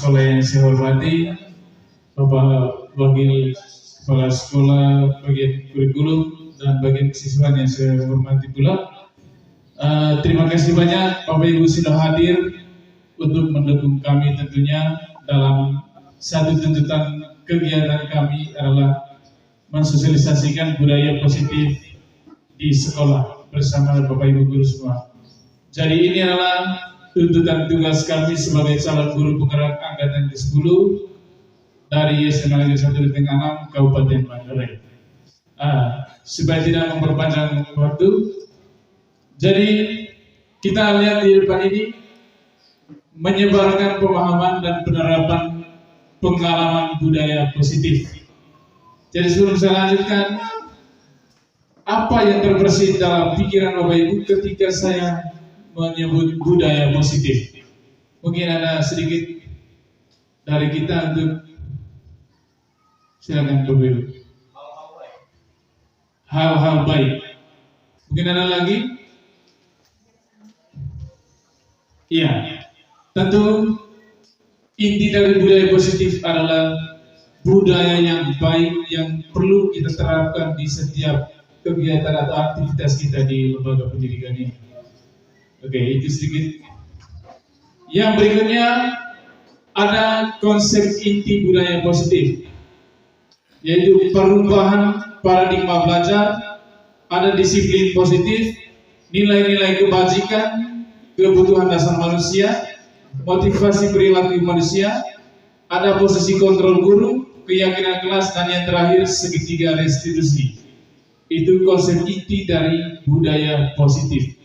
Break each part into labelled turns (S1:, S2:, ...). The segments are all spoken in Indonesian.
S1: sekolah yang saya hormati, Bapak Wakil Kepala Sekolah, bagian kurikulum, dan bagian kesiswaan yang saya hormati pula. Terima kasih banyak Bapak Ibu sudah hadir untuk mendukung kami tentunya dalam satu tuntutan kegiatan kami adalah mensosialisasikan budaya positif di sekolah bersama Bapak Ibu guru semua. Jadi ini adalah tuntutan tugas kami sebagai calon guru penggerak angkatan ke-10 dari SMA Negeri 1 Lenteng Alam, Kabupaten Manggarai. Supaya tidak memperpanjang waktu, jadi kita lihat di depan ini menyebarkan pemahaman dan penerapan pengalaman budaya positif. Jadi sebelum saya lanjutkan, apa yang terbersit dalam pikiran Bapak Ibu ketika saya menyebut budaya positif? Mungkin ada sedikit dari kita untuk silakan Bapak Ibu. Hal-hal baik. Mungkin ada lagi? Iya. Tentu inti dari budaya positif adalah budaya yang baik yang perlu kita terapkan di setiap kegiatan atau aktivitas kita di lembaga pendidikan ini. Oke, itu sedikit. Yang berikutnya ada konsep inti budaya positif, yaitu perubahan paradigma belajar, ada disiplin positif, nilai-nilai kebajikan, kebutuhan dasar manusia, motivasi perilaku manusia, ada posisi kontrol guru, keyakinan kelas, dan yang terakhir segitiga restitusi. Itu konsep inti dari budaya positif.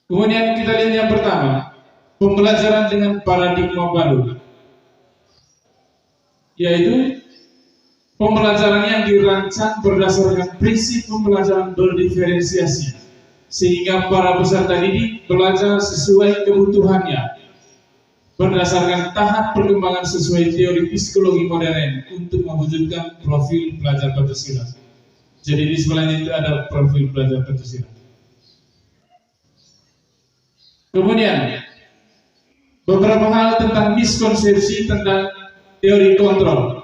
S1: Kemudian kita lihat yang pertama, pembelajaran dengan paradigma baru, yaitu pembelajaran yang dirancang berdasarkan prinsip pembelajaran berdiferensiasi, sehingga para peserta didik belajar sesuai kebutuhannya, berdasarkan tahap perkembangan sesuai teori psikologi modern untuk mewujudkan profil pelajar Pancasila. Jadi di sebelahnya itu ada profil pelajar Pancasila. Kemudian beberapa hal tentang miskonsepsi tentang teori kontrol.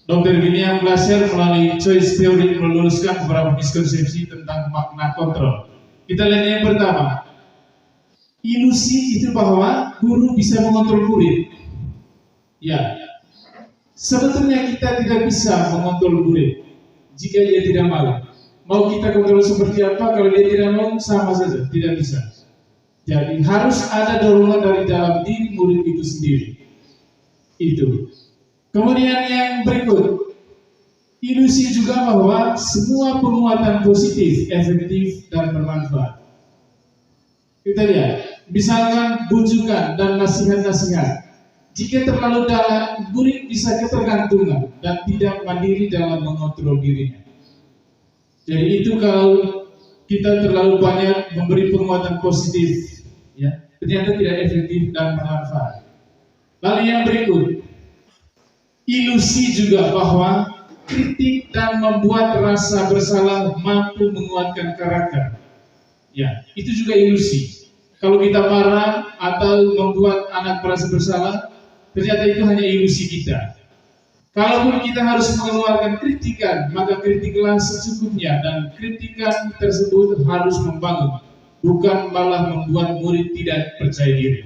S1: Dr. William Glasser melalui choice theory meluruskan beberapa miskonsepsi tentang makna kontrol. Kita lihat yang pertama, ilusi itu bahwa guru bisa mengontrol murid. Ya, sebetulnya kita tidak bisa mengontrol murid jika dia tidak mau. Mau kita kontrol seperti apa, kalau dia tidak mau sama saja, tidak bisa. Jadi harus ada dorongan dari dalam diri murid itu sendiri. Itu. Kemudian yang berikut, ilusi juga bahwa semua penguatan positif, efektif, dan bermanfaat. Kita lihat, misalkan bujukan dan nasihat-nasihat. Jika terlalu dalam, murid bisa ketergantungan dan tidak mandiri dalam mengontrol dirinya. Jadi itu kalau kita terlalu banyak memberi penguatan positif, ya, ternyata tidak efektif dan bermanfaat. Lalu yang berikut, ilusi juga bahwa kritik dan membuat rasa bersalah mampu menguatkan karakter. Ya, itu juga ilusi. Kalau kita marah atau membuat anak merasa bersalah, ternyata itu hanya ilusi kita. Kalaupun kita harus mengeluarkan kritikan, maka kritiklah secukupnya dan kritikan tersebut harus membangun, bukan malah membuat murid tidak percaya diri.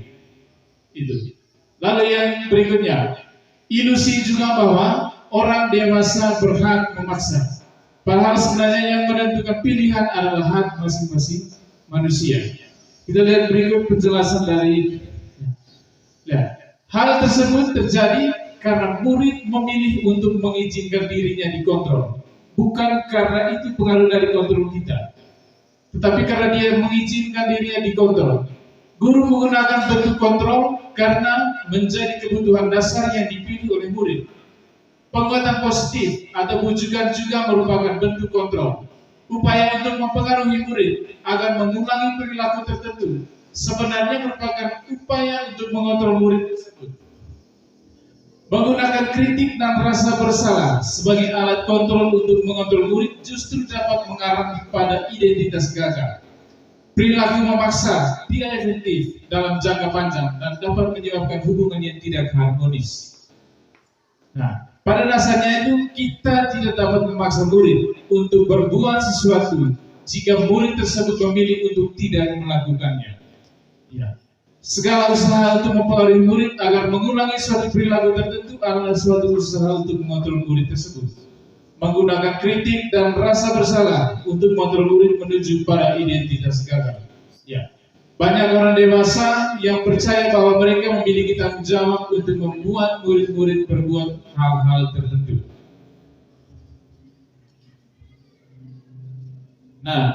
S1: Itu. Lalu yang berikutnya, ilusi juga bahwa orang dewasa berhak memaksa. Padahal sebenarnya yang menentukan pilihan adalah hak masing-masing manusia. Kita lihat berikut penjelasan dari ya. Hal tersebut terjadi karena murid memilih untuk mengizinkan dirinya dikontrol, bukan karena itu pengaruh dari kontrol kita, tetapi karena dia mengizinkan dirinya dikontrol. Guru menggunakan bentuk kontrol karena menjadi kebutuhan dasar yang dipilih oleh murid. Penguatan positif atau bujukan juga merupakan bentuk kontrol. Upaya untuk mempengaruhi murid agar mengulangi perilaku tertentu sebenarnya merupakan upaya untuk mengontrol murid tersebut. Menggunakan kritik dan rasa bersalah sebagai alat kontrol untuk mengontrol murid justru dapat mengarah pada identitas gagal. perilaku memaksa tidak efektif dalam jangka panjang dan dapat menyebabkan hubungan yang tidak harmonis. Nah, pada dasarnya itu kita tidak dapat memaksa murid untuk berbuat sesuatu jika murid tersebut memilih untuk tidak melakukannya. Ya. Segala usaha untuk mempengaruhi murid agar mengulangi suatu perilaku tertentu adalah suatu usaha untuk mengontrol murid tersebut. Menggunakan kritik dan rasa bersalah untuk mengontrol murid menuju pada identitas gagal. Ya. Banyak orang dewasa yang percaya bahwa mereka memiliki tanggung jawab untuk membuat murid-murid berbuat hal-hal tertentu. Nah,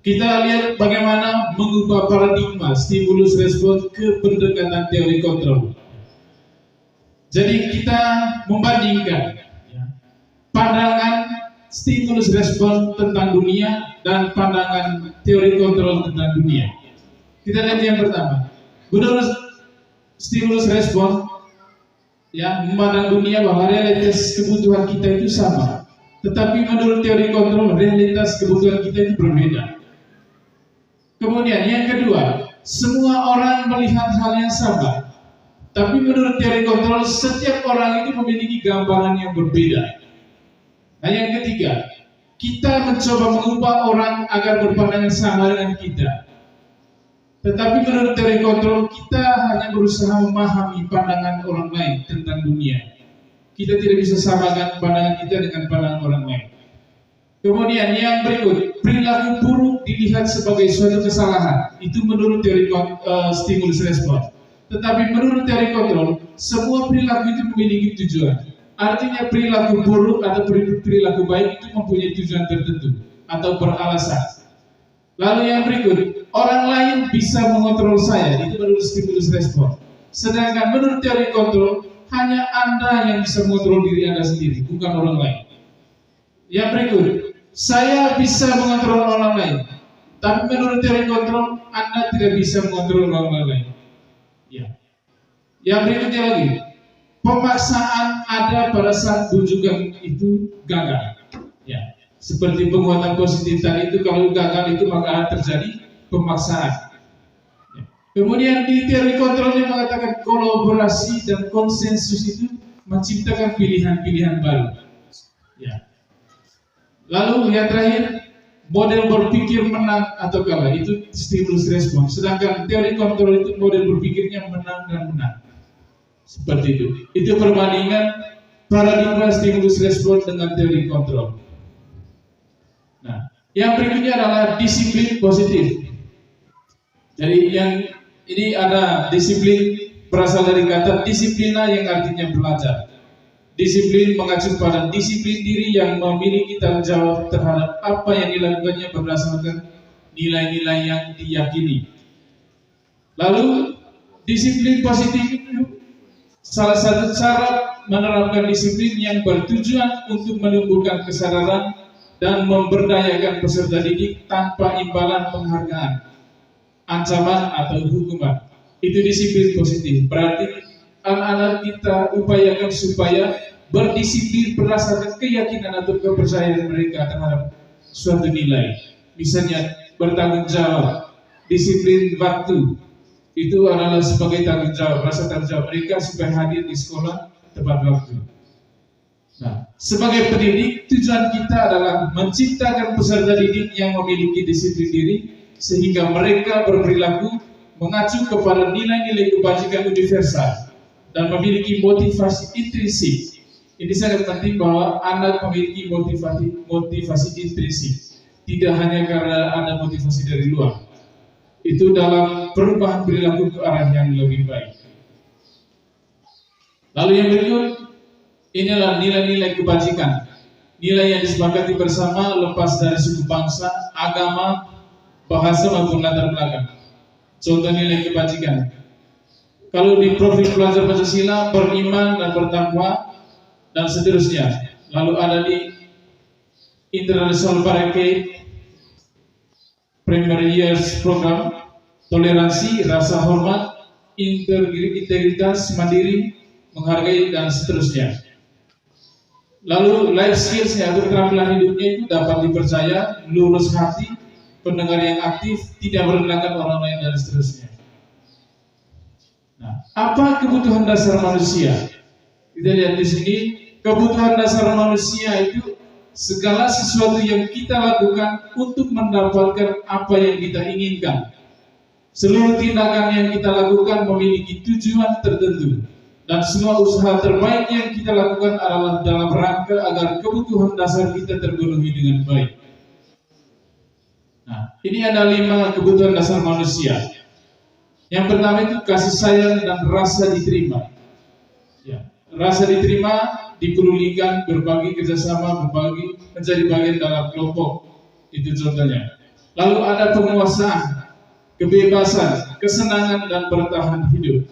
S1: kita lihat bagaimana mengubah paradigma stimulus respon ke pendekatan teori kontrol. Jadi kita membandingkan pandangan stimulus respon tentang dunia dan pandangan teori kontrol tentang dunia. Kita lihat yang pertama. Menurut stimulus respon, ya, memandang dunia bahwa realitas kebutuhan kita itu sama. Tetapi menurut teori kontrol, realitas kebutuhan kita itu berbeda. Kemudian yang kedua, semua orang melihat hal yang sama. Tapi menurut teori kontrol, setiap orang itu memiliki gambaran yang berbeda. Nah, yang ketiga, kita mencoba mengubah orang agar berpandangan sama dengan kita. Tetapi menurut teori kontrol, kita hanya berusaha memahami pandangan orang lain tentang dunia. Kita tidak bisa samakan pandangan kita dengan pandangan orang lain. Kemudian yang berikut, perilaku buruk dilihat sebagai suatu kesalahan. Itu menurut teori stimulus respon. Tetapi menurut teori kontrol, semua perilaku itu memiliki tujuan. Artinya perilaku buruk atau perilaku baik itu mempunyai tujuan tertentu atau beralasan. Lalu yang berikut, orang lain bisa mengontrol saya, itu menurut stimulus respon. Sedangkan menurut teori kontrol, hanya Anda yang bisa mengontrol diri Anda sendiri, bukan orang lain. Yang berikut, saya bisa mengontrol orang lain, tapi menurut teori kontrol, Anda tidak bisa mengontrol orang lain. Ya. Yang berikutnya lagi, pemaksaan ada pada saat bujukan itu gagal. Ya. Seperti penguatan positif tadi itu, kalau gagal itu maka terjadi pemaksaan. Ya. Kemudian di teori kontrolnya mengatakan kolaborasi dan konsensus itu menciptakan pilihan-pilihan baru. Ya. Lalu yang terakhir, model berpikir menang atau kalah, itu stimulus respon. Sedangkan teori kontrol itu model berpikirnya menang dan menang. Seperti itu. Itu perbandingan paradigma stimulus respon dengan teori kontrol. Nah, yang berikutnya adalah disiplin positif. Jadi yang ini ada disiplin berasal dari kata disiplina yang artinya belajar. Disiplin mengacu pada disiplin diri yang memiliki tanggung jawab terhadap apa yang dilakukannya berdasarkan nilai-nilai yang diyakini. Lalu disiplin positif itu salah satu cara menerapkan disiplin yang bertujuan untuk menumbuhkan kesadaran dan memberdayakan peserta didik tanpa imbalan penghargaan, ancaman atau hukuman. Itu disiplin positif. Berarti anak-anak kita upayakan supaya berdisiplin berdasarkan keyakinan atau kepercayaan mereka terhadap suatu nilai. Misalnya bertanggung jawab, disiplin waktu. Itu adalah sebagai tanggung jawab, rasa tanggung jawab mereka supaya hadir di sekolah tepat waktu. Nah, sebagai pendidik, tujuan kita adalah menciptakan peserta didik yang memiliki disiplin diri sehingga mereka berperilaku mengacu kepada nilai-nilai kebajikan universal dan memiliki motivasi intrinsik. Ini sangat penting bahwa anak memiliki motivasi intrinsik, tidak hanya karena ada motivasi dari luar. Itu dalam perubahan perilaku ke arah yang lebih baik. Lalu yang berikut, inilah nilai-nilai kebajikan. Nilai yang disepakati bersama lepas dari suku bangsa, agama, bahasa maupun latar belakang. Contoh nilai kebajikan. Kalau di profil pelajar Pancasila, beriman dan bertakwa dan seterusnya. Lalu ada di International Parenthood Primary Years Program, toleransi, rasa hormat, integritas, mandiri, menghargai dan seterusnya. Lalu life skills atau keterampilan hidupnya itu dapat dipercaya, lurus hati, pendengar yang aktif, tidak merendahkan orang lain dan seterusnya. Nah, apa kebutuhan dasar manusia? Kita lihat di sini, kebutuhan dasar manusia itu segala sesuatu yang kita lakukan untuk mendapatkan apa yang kita inginkan. Seluruh tindakan yang kita lakukan memiliki tujuan tertentu, dan semua usaha terbaik yang kita lakukan adalah dalam rangka agar kebutuhan dasar kita terpenuhi dengan baik. Nah, ini ada 5 kebutuhan dasar manusia. Yang pertama itu kasih sayang dan rasa diterima. Ya, rasa diterima dipedulikan, berbagi kerjasama, berbagi, menjadi bagian dalam kelompok. Itu contohnya. Lalu ada penguasaan, kebebasan, kesenangan, dan bertahan hidup.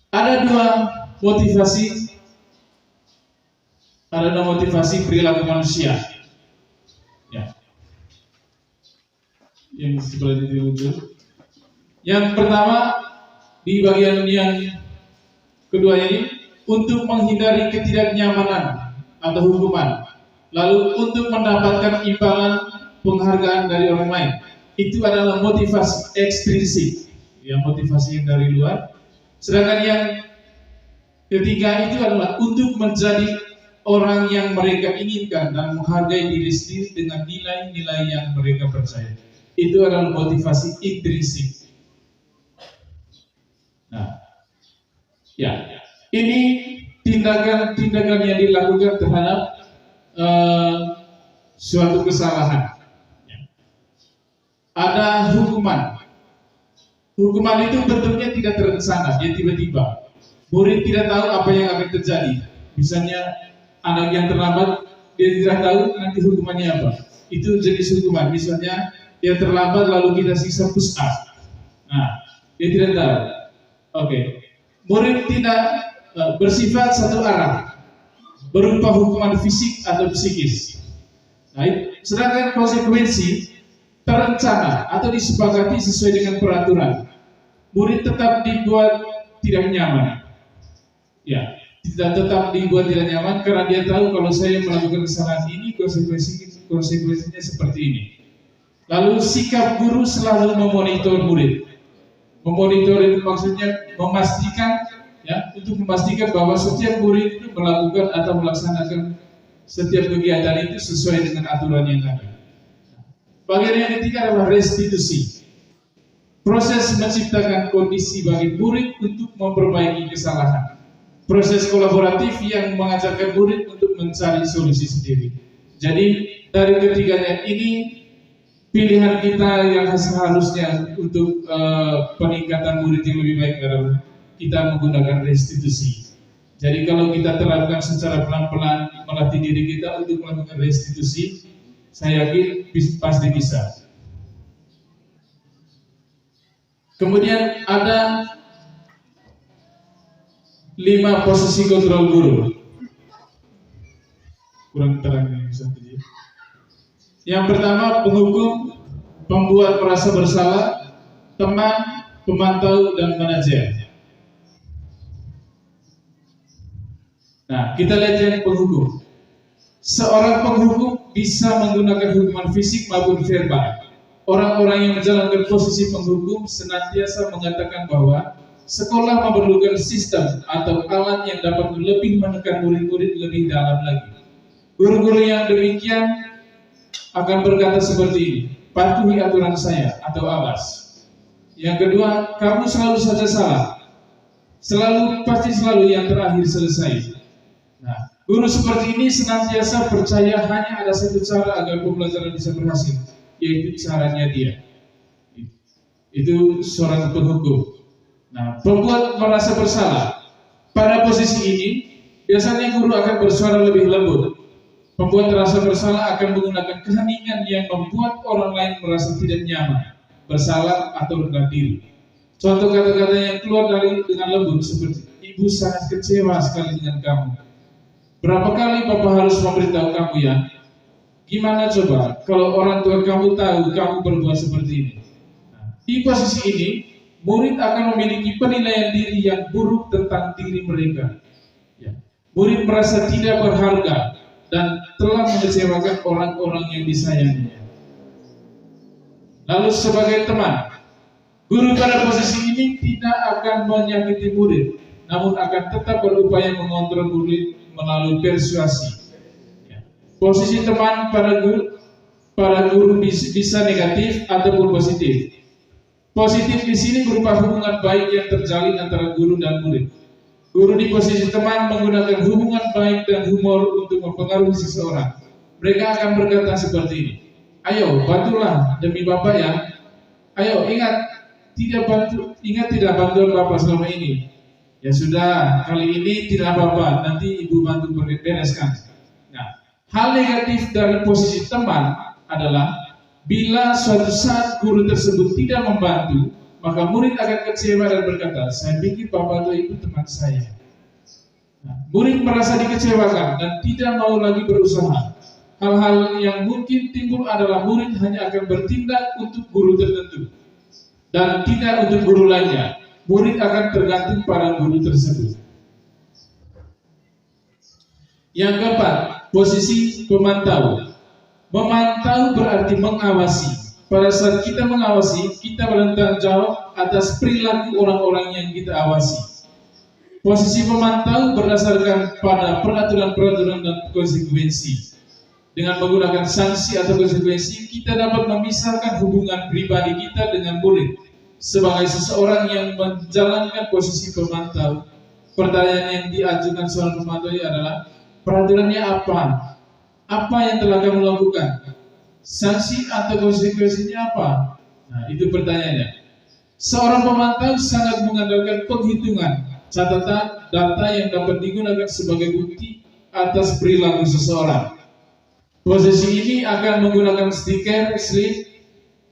S1: Ada dua motivasi perilaku manusia. Ya. Yang sebelah itu muncul. Yang pertama di bagian yang kedua ini untuk menghindari ketidaknyamanan atau hukuman. Lalu untuk mendapatkan imbalan penghargaan dari orang lain. Itu adalah motivasi ekstrinsik, ya, motivasi yang dari luar. Sedangkan yang ketiga itu adalah untuk menjadi orang yang mereka inginkan dan menghargai diri sendiri dengan nilai-nilai yang mereka percaya. Itu adalah motivasi intrinsik. Nah, ya, ini tindakan-tindakan yang dilakukan terhadap suatu kesalahan. Ada hukuman. Hukuman itu bentuknya tidak terencana, dia tiba-tiba. Murid tidak tahu apa yang akan terjadi. Misalnya anak yang terlambat, dia tidak tahu nanti hukumannya apa. Itu jenis hukuman. Misalnya dia terlambat lalu kita siksa push up. Nah, dia tidak tahu. Oke. Murid tidak bersifat satu arah, berupa hukuman fisik atau psikis. Nah, sedangkan konsekuensi terencana atau disepakati sesuai dengan peraturan. Murid tetap dibuat tidak nyaman. Ya, tetap dibuat tidak nyaman karena dia tahu kalau saya melakukan kesalahan ini konsekuensinya seperti ini. Lalu sikap guru selalu memonitor murid. Memonitor itu maksudnya memastikan, ya, untuk memastikan bahwa setiap murid itu melakukan atau melaksanakan setiap kegiatan itu sesuai dengan aturan yang ada. Bagian yang ketiga adalah restitusi. Proses menciptakan kondisi bagi murid untuk memperbaiki kesalahan. Proses kolaboratif yang mengajarkan murid untuk mencari solusi sendiri. Jadi dari ketiganya ini pilihan kita yang seharusnya untuk peningkatan murid yang lebih baik adalah kita menggunakan restitusi. Jadi kalau kita terapkan secara pelan-pelan melatih diri kita untuk melakukan restitusi, saya yakin pasti bisa. Kemudian ada 5 posisi kontrol guru. Kurang terang yang bisa terjadi. Yang pertama penghukum, pembuat merasa bersalah, teman, pemantau, dan manajer. Nah, kita lihat yang penghukum. Seorang penghukum bisa menggunakan hukuman fisik maupun verbal. Orang-orang yang menjalankan posisi penghukum senantiasa mengatakan bahwa sekolah memerlukan sistem atau alat yang dapat lebih menekan murid-murid lebih dalam lagi. Guru-guru yang demikian akan berkata seperti ini, patuhi aturan saya atau awas. Yang kedua, kamu selalu saja salah. Pasti selalu yang terakhir selesai. Nah, guru seperti ini senantiasa percaya hanya ada satu cara agar pembelajaran bisa berhasil, yaitu caranya dia. Itu seorang penghukum. Nah, pembuat merasa bersalah. Pada posisi ini, biasanya guru akan bersuara lebih lembut. Pembuat merasa bersalah akan menggunakan keheningan yang membuat orang lain merasa tidak nyaman, bersalah atau rendah diri. Contoh kata-kata yang keluar dengan lembut seperti, ibu sangat kecewa sekali dengan kamu. Berapa kali Bapak harus memberitahu kamu ya? Gimana coba kalau orang tua kamu tahu kamu berbuat seperti ini? Nah, di posisi ini, murid akan memiliki penilaian diri yang buruk tentang diri mereka. Ya. murid merasa tidak berharga dan telah mengecewakan orang-orang yang disayanginya. Lalu sebagai teman, guru pada posisi ini tidak akan menyakiti murid, namun akan tetap berupaya mengontrol murid melalui persuasi. Posisi teman para guru bisa negatif ataupun positif. Positif di sini berupa hubungan baik yang terjalin antara guru dan murid. Guru di posisi teman menggunakan hubungan baik dan humor untuk mempengaruhi seseorang. Mereka akan berkata seperti ini, ayo bantulah demi Bapak ya. Ayo ingat tidak bantuan Bapak selama ini. Ya sudah, kali ini tidak apa-apa, nanti Ibu bantu bereskan. Nah, hal negatif dari posisi teman adalah bila suatu saat guru tersebut tidak membantu, maka murid akan kecewa dan berkata, saya pikir Bapak atau Ibu teman saya. Nah, murid merasa dikecewakan dan tidak mau lagi berusaha. Hal-hal yang mungkin timbul adalah murid hanya akan bertindak untuk guru tertentu dan tidak untuk guru lainnya. Murid akan tergantung pada guru tersebut. Yang keempat, posisi pemantau. Memantau berarti mengawasi. Pada saat kita mengawasi, kita bertanggung jawab atas perilaku orang-orang yang kita awasi. Posisi pemantau berdasarkan pada peraturan-peraturan dan konsekuensi. Dengan menggunakan sanksi atau konsekuensi, kita dapat memisahkan hubungan pribadi kita dengan murid. Sebagai seseorang yang menjalankan posisi pemantau, pertanyaan yang diajukan seorang pemantau adalah, peraturannya apa? Apa yang telah kamu lakukan? Sanksi atau konsekuensinya apa? Nah, itu pertanyaannya. Seorang pemantau sangat mengandalkan penghitungan, catatan, data yang dapat digunakan sebagai bukti atas perilaku seseorang. Posisi ini akan menggunakan stiker, slip,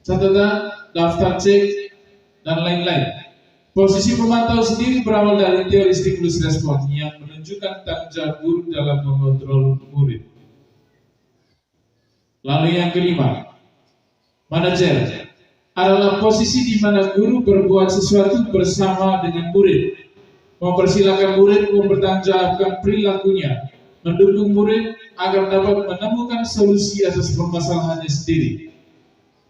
S1: catatan, daftar cek, dan lain-lain. Posisi pemantau sendiri berawal dari teori stimulus respon yang menunjukkan tanggung jawab guru dalam mengontrol murid. Lalu yang kelima, manajer adalah posisi di mana guru berbuat sesuatu bersama dengan murid, mempersilahkan murid mempertanggungjawabkan perilakunya, mendukung murid agar dapat menemukan solusi atas permasalahannya sendiri.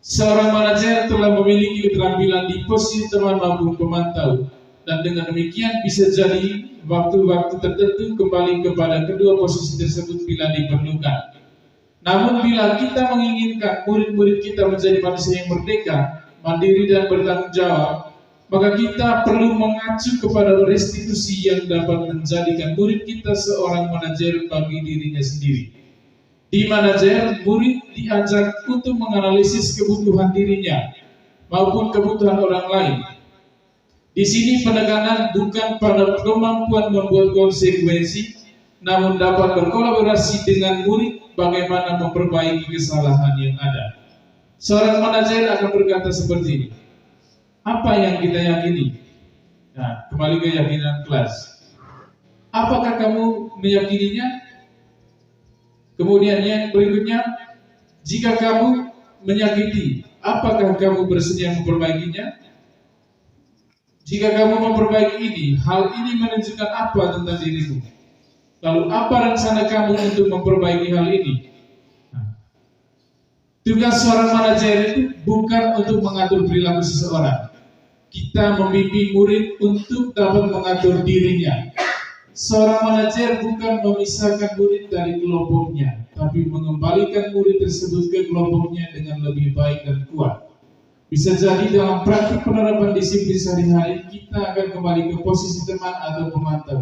S1: Seorang manajer telah memiliki keterampilan di posisi teman maupun pemantau, dan dengan demikian bisa jadi waktu-waktu tertentu kembali kepada kedua posisi tersebut bila diperlukan. Namun bila kita menginginkan murid-murid kita menjadi manusia yang merdeka, mandiri dan bertanggung jawab, maka kita perlu mengacu kepada restitusi yang dapat menjadikan murid kita seorang manajer bagi dirinya sendiri. Di manajer, murid diajak untuk menganalisis kebutuhan dirinya maupun kebutuhan orang lain. Di sini penekanan bukan pada kemampuan membuat konsekuensi, namun dapat berkolaborasi dengan murid bagaimana memperbaiki kesalahan yang ada. Seorang manajer akan berkata seperti ini, apa yang kita yakini? Nah, kembali ke keyakinan kelas. Apakah kamu meyakininya? Kemudian yang berikutnya, jika kamu menyakiti, apakah kamu bersedia memperbaikinya? Jika kamu memperbaiki ini, hal ini menunjukkan apa tentang dirimu? Lalu apa rencana kamu untuk memperbaiki hal ini? Tugas seorang manajer itu bukan untuk mengatur perilaku seseorang. Kita membimbing murid untuk dapat mengatur dirinya. Seorang manajer bukan memisahkan murid dari kelompoknya, tapi mengembalikan murid tersebut ke kelompoknya dengan lebih baik dan kuat. Bisa jadi dalam praktik penerapan disiplin sehari-hari, kita akan kembali ke posisi teman atau pemantau.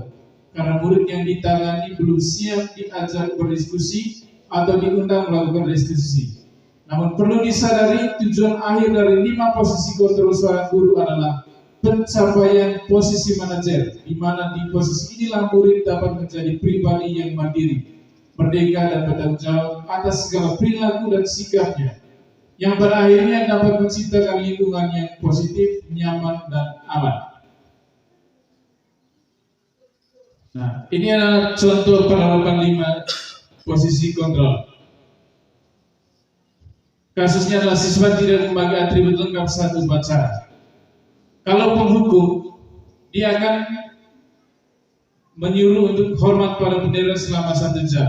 S1: Karena murid yang ditangani belum siap diajak berdiskusi atau diundang melakukan restitusi. Namun perlu disadari tujuan akhir dari 5 posisi kontrol seorang guru adalah pencapaian posisi manajer, di mana di posisi inilah murid dapat menjadi pribadi yang mandiri, merdeka dan bertanggung jawab atas segala perilaku dan sikapnya, yang pada akhirnya dapat menciptakan lingkungan yang positif, nyaman, dan aman. Nah, ini adalah contoh penerapan 5 posisi kontrol. Kasusnya adalah siswa tidak membagi atribut lengkap saat upacara. Kalau penghukum, dia akan menyuruh untuk hormat pada bendera selama 1 jam.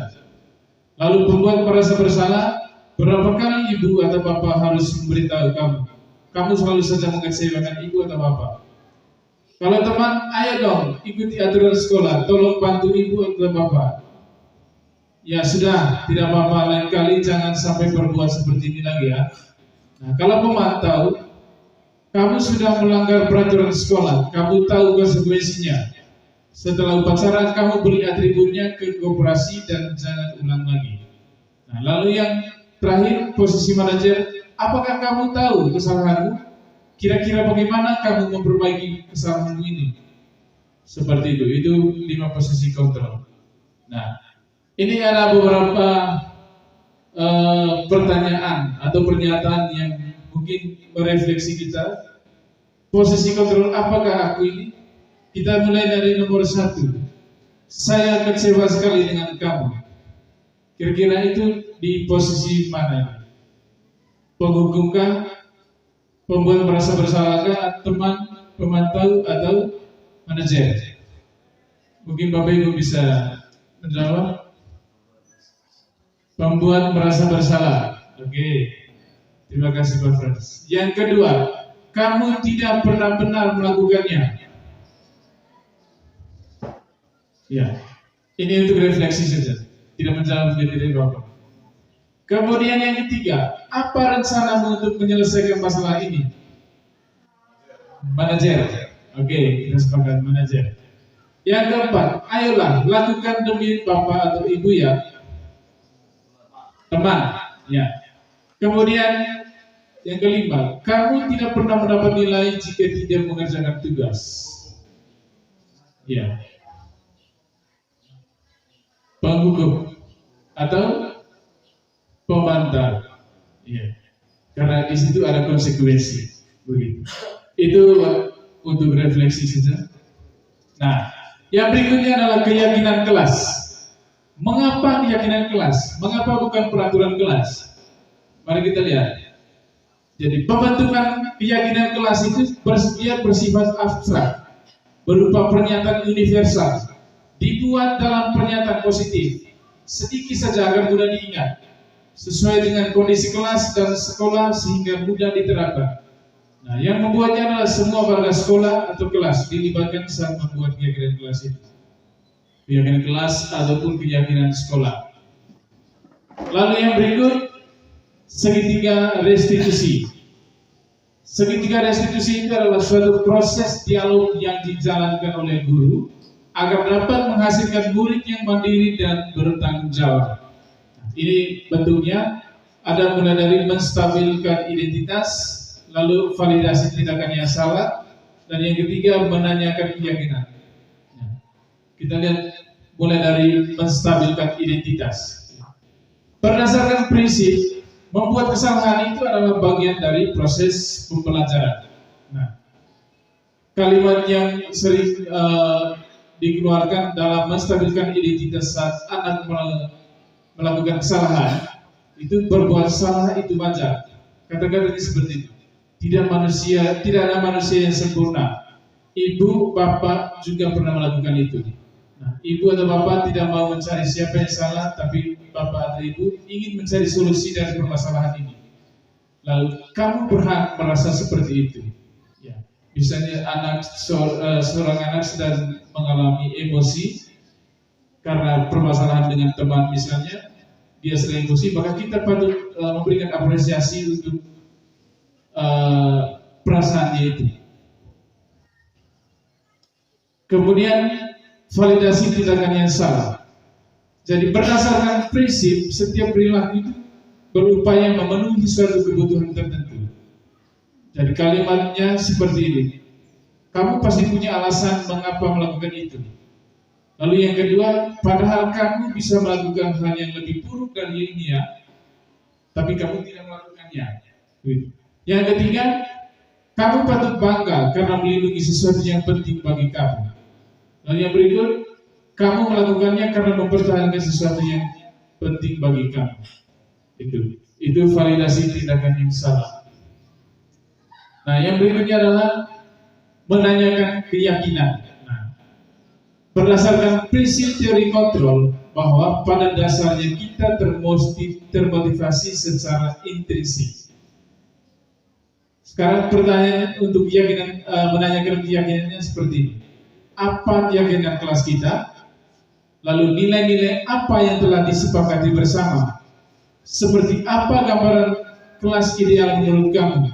S1: Lalu pembuat merasa bersalah, berapa kali ibu atau bapak harus memberitahu kamu? Kamu selalu saja mengecewakan ibu atau bapak. Kalau teman, ayo dong ikuti aturan sekolah, tolong bantu ibu atau bapak. Ya sudah, tidak apa-apa, lain kali jangan sampai berbuat seperti ini lagi ya. Nah, kalau pemantau, kamu sudah melanggar peraturan sekolah, kamu tahu konsekuensinya. Setelah upacara, kamu beli atributnya ke koperasi dan jangan ulang lagi. Nah, lalu yang terakhir, posisi manajer, apakah kamu tahu kesalahanmu? Kira-kira bagaimana kamu memperbaiki kesalahanmu ini? Seperti itu 5 posisi kontrol. Nah, ini ada beberapa pertanyaan atau pernyataan yang mungkin merefleksi kita. Posisi kontrol, apakah aku ini? Kita mulai dari nomor 1. Saya kecewa sekali dengan kamu. Kira-kira itu di posisi mana? Penghukumkah? Pembuat merasa bersalahkah? Teman, pemantau, atau manajer? Mungkin Bapak Ibu bisa menjawab. Pembuat merasa bersalah. Oke. Terima kasih Pak Frans. Yang kedua, kamu tidak pernah benar melakukannya. Ya, ini untuk refleksi saja. Tidak menjawab dari Bapak. Kemudian yang ketiga, apa rencanamu untuk menyelesaikan masalah ini? Manajer. Oke, kita sepakat manajer. Yang keempat, ayolah lakukan demi Bapak atau Ibu ya. Teman, ya. Kemudian yang kelima, kamu tidak pernah mendapat nilai jika tidak mengerjakan tugas. Ya. Penghukum atau pemantau. Ya. Karena di situ ada konsekuensi. Begitu. Itu untuk refleksi saja. Nah, yang berikutnya adalah keyakinan kelas. Mengapa keyakinan kelas? Mengapa bukan peraturan kelas? Mari kita lihat. Jadi pembentukan keyakinan kelas itu bersifat abstrak, berupa pernyataan universal, dibuat dalam pernyataan positif, sedikit saja agar mudah diingat, sesuai dengan kondisi kelas dan sekolah sehingga mudah diterapkan. Nah, yang membuatnya adalah semua warga sekolah atau kelas dilibatkan saat membuat keyakinan kelas itu. Keyakinan kelas ataupun keyakinan sekolah. Lalu yang berikut, segitiga restitusi. Segitiga restitusi itu adalah suatu proses dialog yang dijalankan oleh guru agar dapat menghasilkan murid yang mandiri dan bertanggung jawab. Ini bentuknya ada mulai dari menstabilkan identitas, lalu validasi tindakan yang salah, dan yang ketiga menanyakan keyakinan. Kita lihat mulai dari menstabilkan identitas. Berdasarkan prinsip, membuat kesalahan itu adalah bagian dari proses pembelajaran. Nah, kalimat yang sering dikeluarkan dalam menstabilkan identitas saat anak melakukan kesalahan, itu berbuat salah itu wajar. Kata-kata ini seperti itu. Tidak ada manusia yang sempurna. Ibu, bapak juga pernah melakukan itu. Nah, ibu atau bapak tidak mau mencari siapa yang salah, tapi bapak atau ibu ingin mencari solusi dari permasalahan ini. Lalu kamu berhak merasa seperti itu. Ya. Misalnya seorang anak sedang mengalami emosi karena permasalahan dengan teman misalnya, dia sering emosi, maka kita patut memberikan apresiasi untuk perasaannya itu. Kemudian validasi tindakan yang salah. Jadi berdasarkan prinsip, setiap perilaku itu berupaya memenuhi suatu kebutuhan tertentu. Jadi kalimatnya seperti ini. Kamu pasti punya alasan mengapa melakukan itu. Lalu yang kedua, padahal kamu bisa melakukan hal yang lebih buruk dari ini ya, tapi kamu tidak melakukannya. Yang ketiga, kamu patut bangga karena melindungi sesuatu yang penting bagi kamu. Lalu yang berikut, kamu melakukannya karena mempertahankan sesuatu yang penting bagi kamu. Itu validasi tindakan yang salah. Nah, yang berikutnya adalah menanyakan keyakinan. Nah, berdasarkan prinsip teori kontrol bahwa pada dasarnya kita termotivasi secara intrinsik. Sekarang pertanyaan untuk keyakinan, menanyakan keyakinannya seperti ini. Apa keyakinan kelas kita? Lalu nilai-nilai apa yang telah disepakati bersama? Seperti apa gambaran kelas ideal menurut kamu?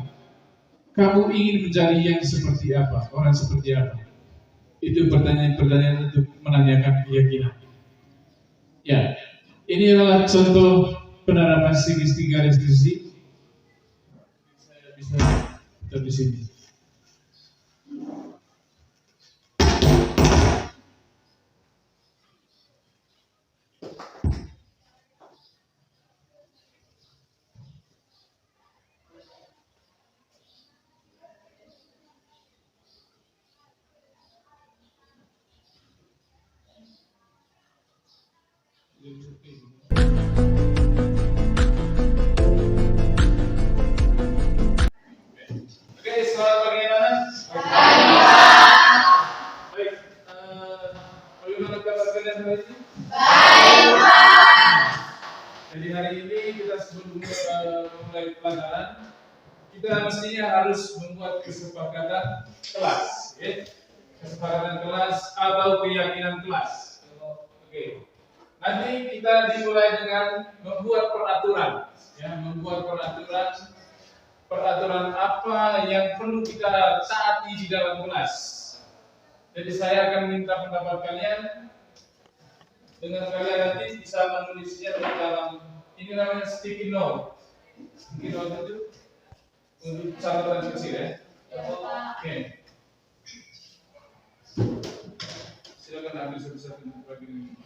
S1: Kamu ingin menjadi yang seperti apa? Orang seperti apa? Itu pertanyaan-pertanyaan untuk menanyakan keyakinan. Ya, ini adalah contoh penerapan segitiga restriksi. Saya bisa tetap di sini. Oke, selamat pagi anak. Baik, bagaimana kabar kalian hari ini? Baik, Pak. Jadi hari ini kita sebelum memulai pelajaran, kita mestinya harus membuat kesepakatan kelas, ya? Kesepakatan kelas atau keyakinan kelas. Oke. Nanti kita dimulai dengan membuat peraturan, ya, membuat peraturan apa yang perlu kita taati di dalam kelas. Jadi saya akan minta pendapat kalian, dengan kalian nanti bisa menulisnya di dalam, ini namanya sticky note. Sticky note itu untuk catatan kecil, ya. Oke. Silakan ambil satu-satu bagi ini.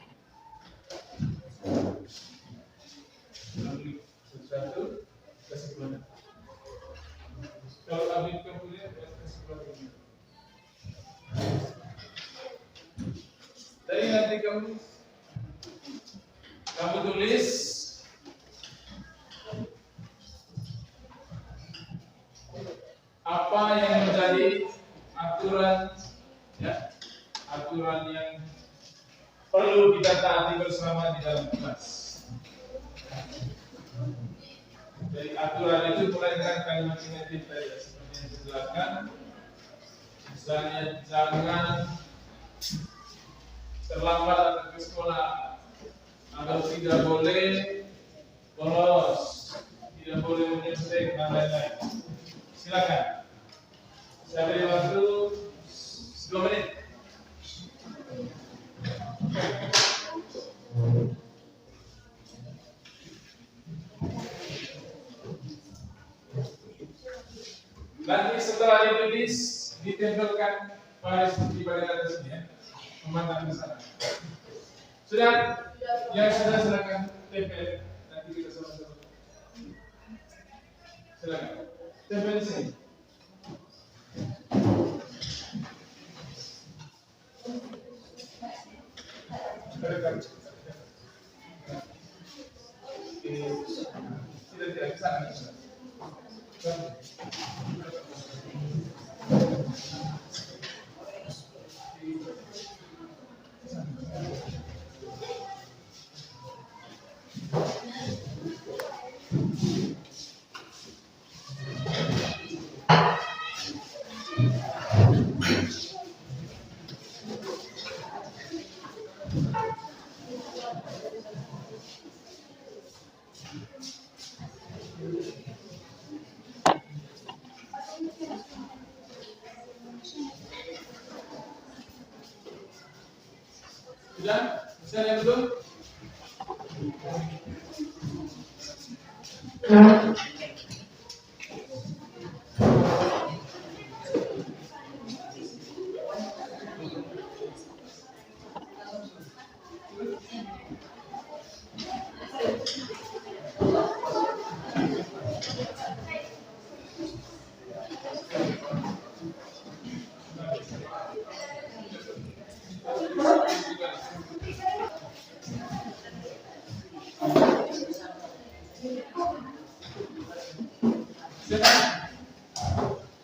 S1: Ambil satu-satu, kasih keluar. Kalau ambil kemudian kasih keluar ini. Jadi nanti kamu tulis apa yang menjadi aturan, ya, aturan yang perlu kita taati bersama di dalam kelas. Jadi aturan itu mulai dengan kalimat negatif tadi, seperti yang dijelaskan. Misalnya jangan terlambat datang ke sekolah, atau tidak boleh bolos, tidak boleh menyuntik dan lain-lain. Silakan. Saya beri waktu 2 menit. Nanti setelah ditulis, ditempelkan baris di bagian atas ini, ya, memandang ke sana. Sudah? Ya sudah, silakan tempel. Nanti kita sama-sama. Silakan. Tempel di sini. Tidak ke sana. Sudah? Bisa yang betul?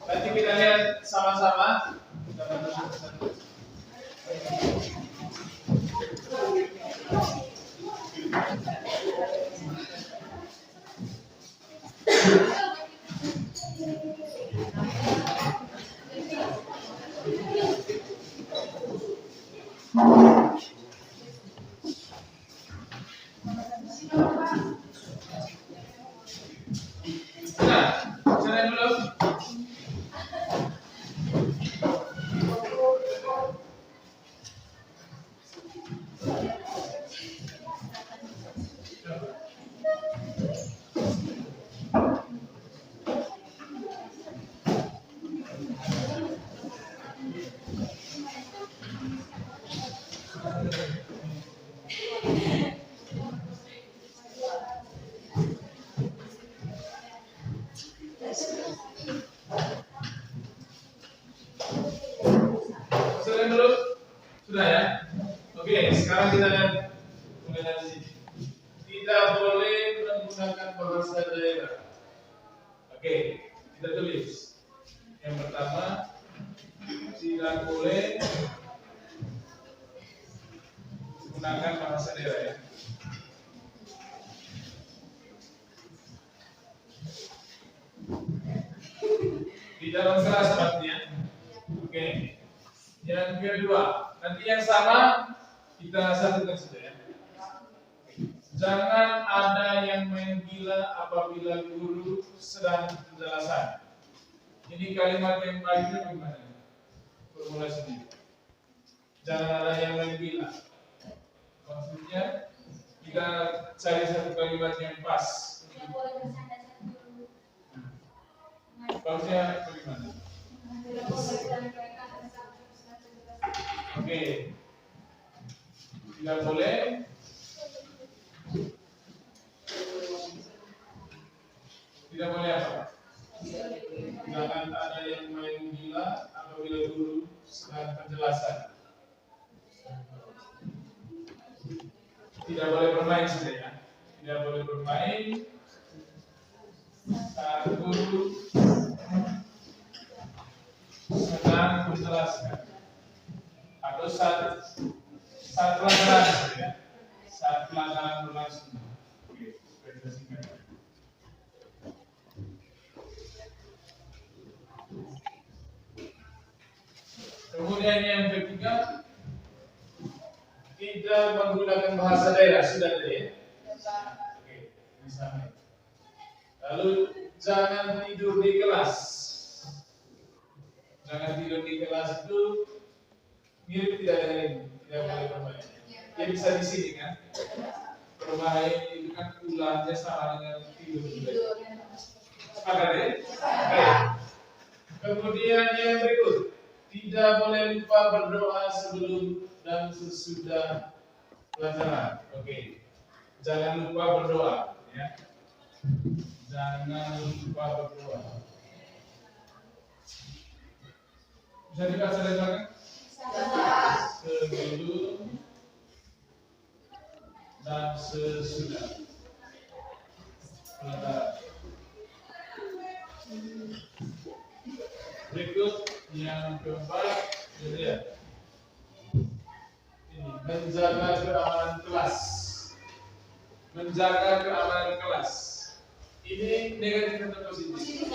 S1: Nanti kita lihat sama-sama. Kita bantu satu-satu. Sudah dulu? Sudah ya? Oke, sekarang kita lihat mulai dari sini. Tidak boleh menggunakan bahasa daerah. Oke, kita tulis. Yang pertama, tidak boleh menggunakan bahasa daerah ya. Di dalam kelas pastinya. Oke. Yang kedua, nanti yang sama kita satukan saja ya. Jangan ada yang main gila apabila guru sedang penjelasan. Ini kalimat yang baiknya bagaimana? Formulasinya. Jangan ada yang main gila. Maksudnya kita cari satu kalimat yang pas. Bagusnya bagaimana? Oke. Tidak boleh apa? Jangan ada yang main gila apabila guru sedang penjelasan. Tidak boleh bermain sudah ya. Tidak boleh bermain saat guru sedang menjelaskan atau saat pelajaran ya. Saat pelajaran berlangsung. Oke, kita singkat. Kemudian yang ketiga, tidak menggunakan bahasa daerah sudah tadi ya. Oke, misalnya. Lalu jangan tidur di kelas. Jangan tidur di kelas itu mirip tidak dengan ini, tidak boleh bermain. Ya bisa di sini kan. Bermain itu kan ulangnya sama dengan tidur. Sepakat ya? Oke. Kemudian yang berikut, tidak boleh lupa berdoa sebelum dan sesudah pelajaran. Oke. Jangan lupa berdoa ya. Jangan lupa berdoa. Bisa dibaca dari belakang? Sebelum dan sesudah pelajaran. Berikut yang keempat, lihat. Ini menjaga keamanan kelas. Menjaga keamanan kelas. Ini negatif atau positif?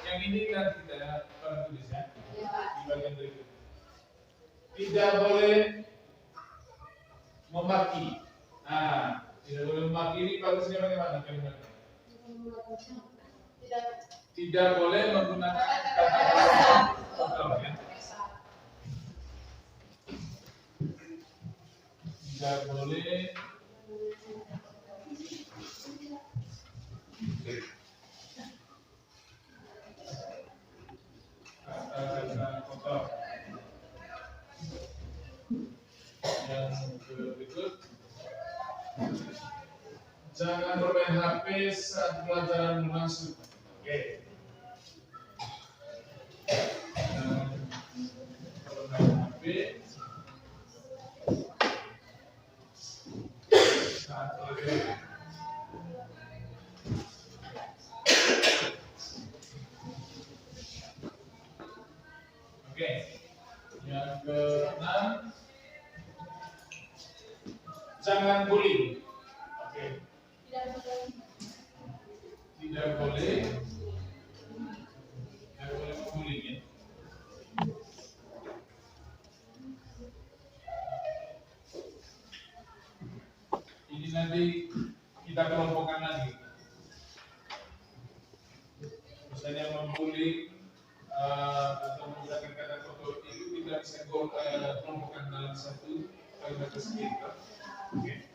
S1: Yang ini nanti kita tulis ya. Di bagian berikut. Tidak boleh memaki. Nah, tidak boleh memaki ini bagusnya bagaimana kalimatnya? Tidak boleh menggunakan kata kotor ya. Tidak boleh kata-kata kotor. Yang berikut, jangan bermain HP saat pelajaran berlangsung. Oke. Jangan bermain HP saat pelajaran. Oke. Yang keenam, jangan bullying. Oke. Tidak boleh membuli ya. Ini nanti kita kelompokkan lagi. Misalnya membuli atau menggunakan kata kotor itu tidak bisa kelompokkan dalam satu kalimat tersebut. Oke.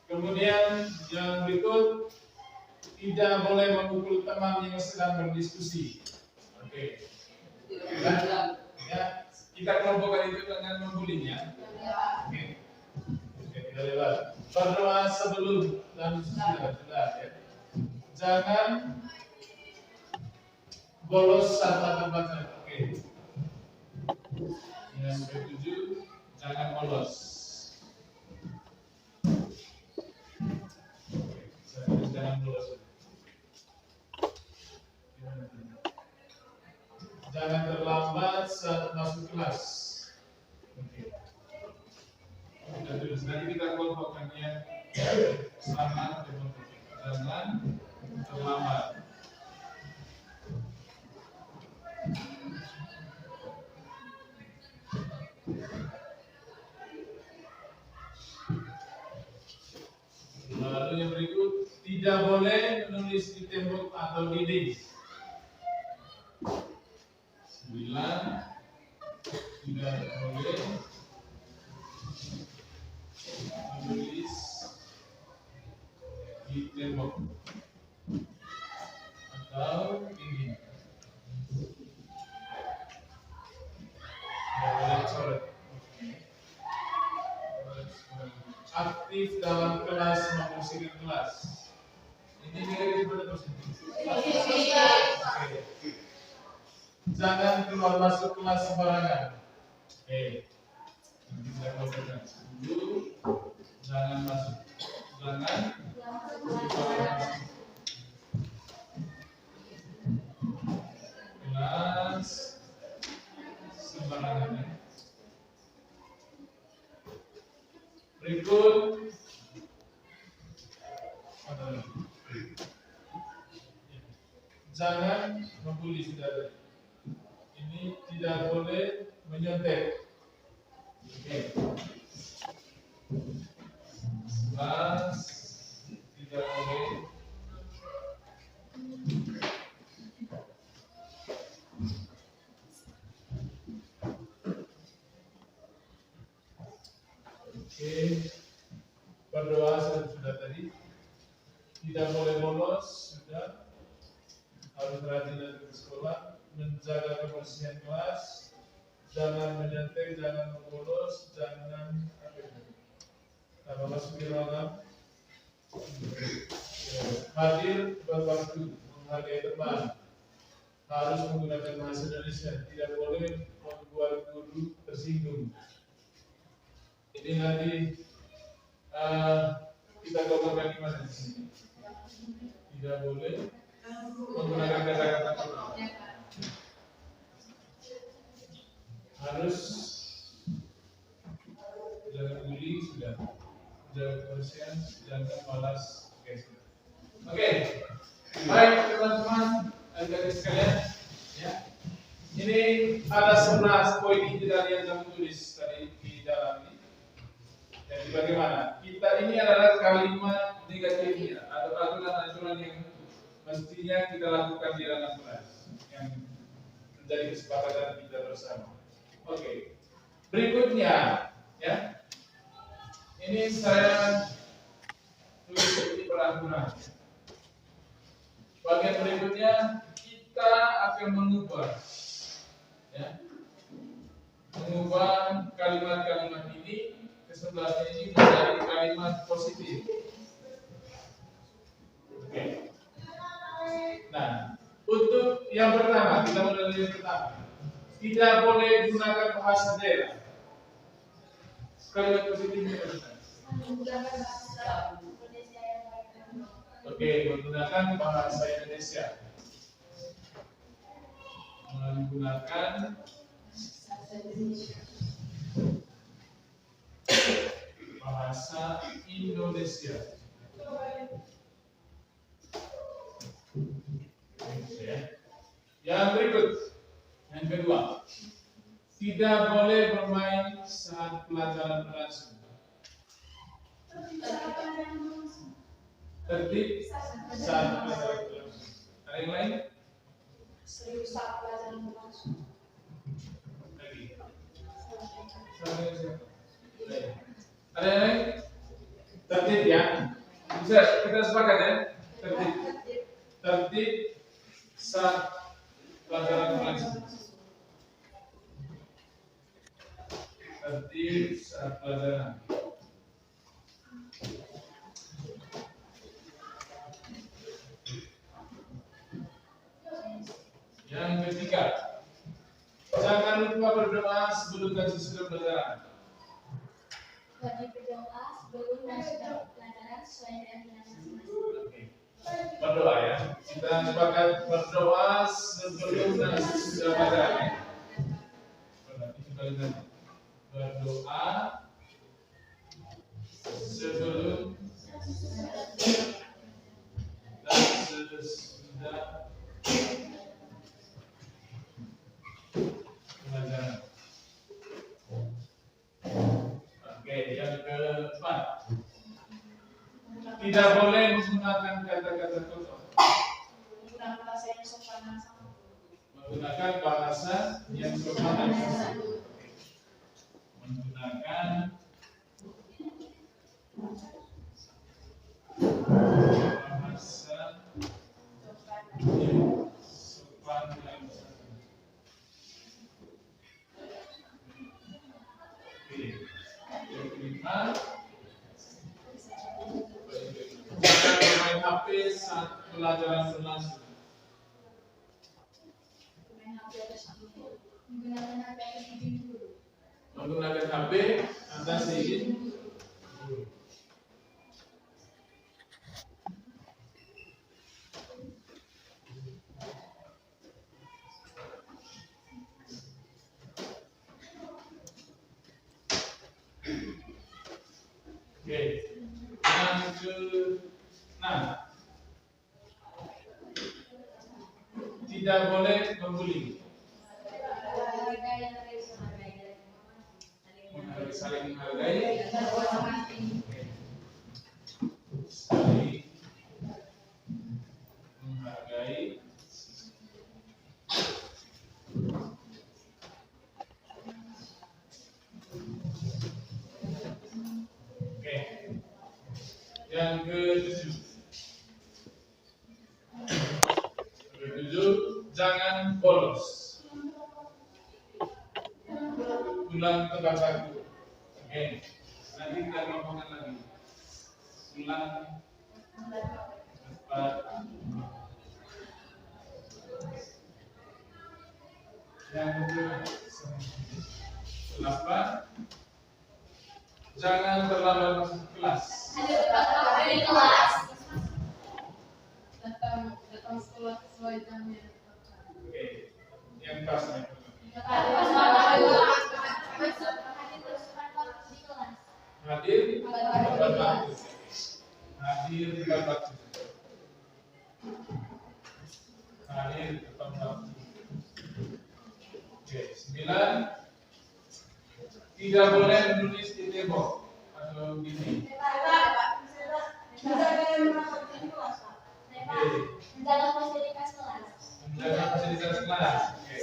S1: Kemudian yang berikut, tidak boleh memukul teman yang sedang berdiskusi. Oke. Ya, Kita kelompokkan itu dengan membulinya. Oke. Oke, tidak lewat. Berdoa sebelum dan sesudah ya. Jangan bolos saat akan baca. Oke. Yang ketujuh, jangan bolos. Jangan bolos. Jangan terlambat saat masuk kelas. Oke. Kita tulis. Nanti kita kelompokkannya sama. Jangan terlambat. Lalu yang berikut, tidak boleh menulis di tembok atau dinding. 9. Tidak boleh menulis di tembok atau dinding. Tidak boleh coret. Aktif dalam kelas membersihkan kelas. Ini negatif pada positif. Jangan keluar masuk kelas sembarangan. Oke. Kita kelompokkan dulu. Jangan masuk. Jangan keluar kelas sembarangan. Berikut jangan membuli saudara. Ini tidak boleh menyontek. Oke. 11 tidak boleh berdoa sudah tadi. Tidak boleh bolos sudah. Harus rajin datang ke sekolah. Menjaga kebersihan kelas. Jangan menyantai, jangan membolos, jangan apa masuk di ruangan. Hadir tepat waktu, menghargai teman. Harus menggunakan bahasa Indonesia. Tidak boleh membuat guru tersinggung. Ini nanti kita kelompokkan gimana di sini. Tidak boleh menggunakan kata-kata kotor. Harus jangan bully sudah, jaga kebersihan, jangan malas. Oke. Baik teman-teman, adik-adik sekalian, ya. Ini ada 11 poin inti tadi yang kami tulis tadi di dalam ini. Jadi bagaimana? Kita ini adalah kalimat negatifnya atau aturan-aturan yang mestinya kita lakukan di dalam kelas yang menjadi kesepakatan kita bersama. Oke. Berikutnya, ya. Ini saya tulis di peraturan. Bagian berikutnya kita akan mengubah, ya, mengubah kalimat-kalimat ini ke-11 ini menjadi kalimat positif. Oke. Nah, untuk yang pertama kita mulai dari yang pertama. Tidak boleh gunakan bahasa daerah. Kalimat positifnya apa? Oke, menggunakan bahasa Indonesia. Menggunakan bahasa Indonesia. Yang berikut, yang kedua, tidak boleh bermain saat pelajaran berlangsung. Tertib saat pelajaran berlangsung. Ada yang lain?
S2: Serius saat pelajaran berlangsung.
S1: Lagi. Ada yang lain? Tertib ya. Bisa kita sepakat ya? Tertib. Tertib saat pelajaran berlangsung. tertib saat pelajaran. Yang ketiga, jangan lupa berdoa sebelum dan sesudah pelajaran.
S2: Wajib berdoa sebelum dan sesudah pelajaran sesuai dengan masing-masing.
S1: Berdoa ya. Kita sepakat berdoa sebelum dan sesudah pelajaran. Berdoa sebelum dan sesudah pelajaran. Oke, yang keempat, tidak boleh menggunakan kata-kata kotor.
S2: Menggunakan bahasa yang sopan dan santun.
S1: Menggunakan bahasa yang sopan dan santun. Menggunakan bahasa yang sopan dan santun. Oke. Yang kelima, jangan bermain HP saat pelajaran berlangsung.
S2: Menggunakan HP atas izin guru.
S1: Menggunakan HP atas izin guru. Oke, yang ke-6, tidak boleh membuli. Saling menghargai, saling menghargai. Oke, yang ke-7, jangan bolos. Pulang tepat waktu. Oke, nanti kita ngomongkan lagi. Pulang tepat. Yang ke-8, jangan terlambat masuk kelas.
S2: Datang sekolah sesuai jamnya.
S1: Oke, yang pasnya. Hadir tepat waktu. Hadir tepat waktu. Hadir tepat waktu. Oke, 9, tidak boleh menulis di tembok atau dinding.
S2: Menjaga fasilitas kelas.
S1: Menjaga fasilitas kelas. Oke.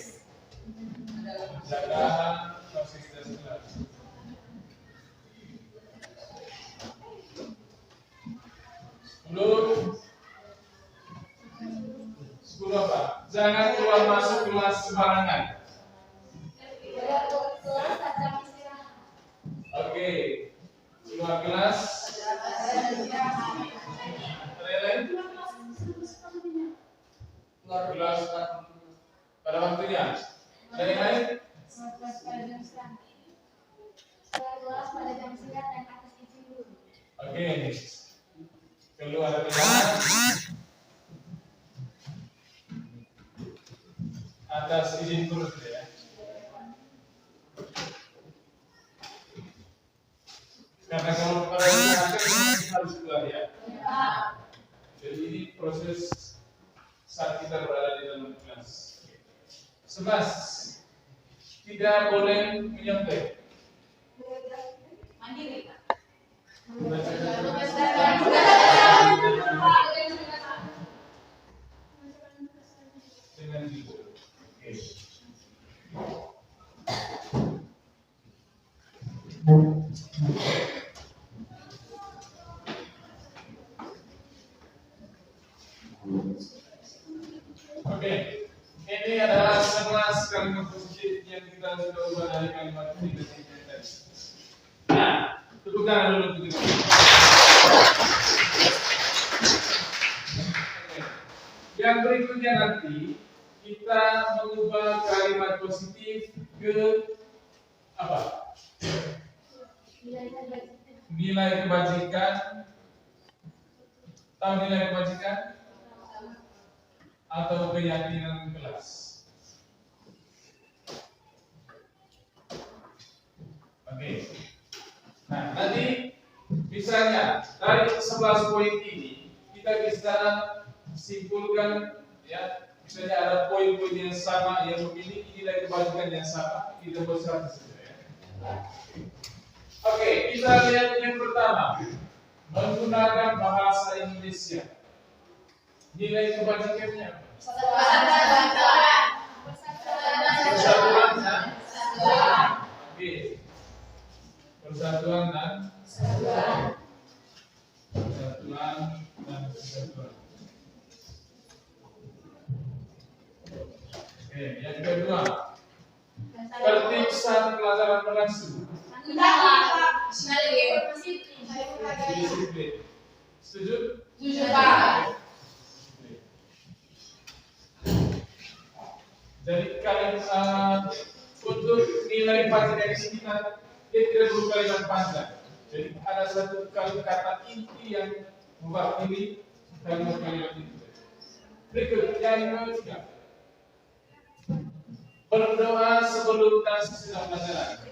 S1: Menjaga fasilitas kelas. 10 apa? Jangan keluar masuk kelas sembarangan. Oke. Keluar kelas. Keluar kelas pada waktunya. Ada yang lain?
S2: Kelas pada jam istirahat dan atas izin guru.
S1: Oke. Keluar kelas atas izin guru ya. Karena kalau pada harus keluar ya. Jadi ini proses saat kita berada di dalam kelas. 11, tidak boleh menyontek.
S2: Mandiri.
S1: Dengan gitu. Oke. Oke, ini adalah 11 kalimat positif yang kita sudah ubah dari kalimat negatif tadi. tangan dulu begitu. Yang berikutnya nanti kita mengubah kalimat positif ke apa? Nilai kebajikan. Tahu nilai kebajikan? Atau keyakinan kelas. Oke. Nah, nanti misalnya dari 11 poin ini kita bisa simpulkan ya, misalnya ada poin-poin yang sama yang memiliki nilai kebajikan yang sama, kita buat 100 saja ya. Oke, kita lihat yang pertama, menggunakan bahasa Indonesia. Nilai kebajikannya apa? Persatuan dan oke. Persatuan dan kesatuan. Oke, yang kedua, tertib saat pelajaran berlangsung. Disiplin. Setuju?
S2: Setuju, Pak.
S1: Jadi kalian untuk nilai kebajikan ini kita tidak perlu kalimat panjang. Jadi ada satu kata inti yang mewakili kalimat itu. Berikut yang ketiga, berdoa sebelum dan sesudah pelajaran.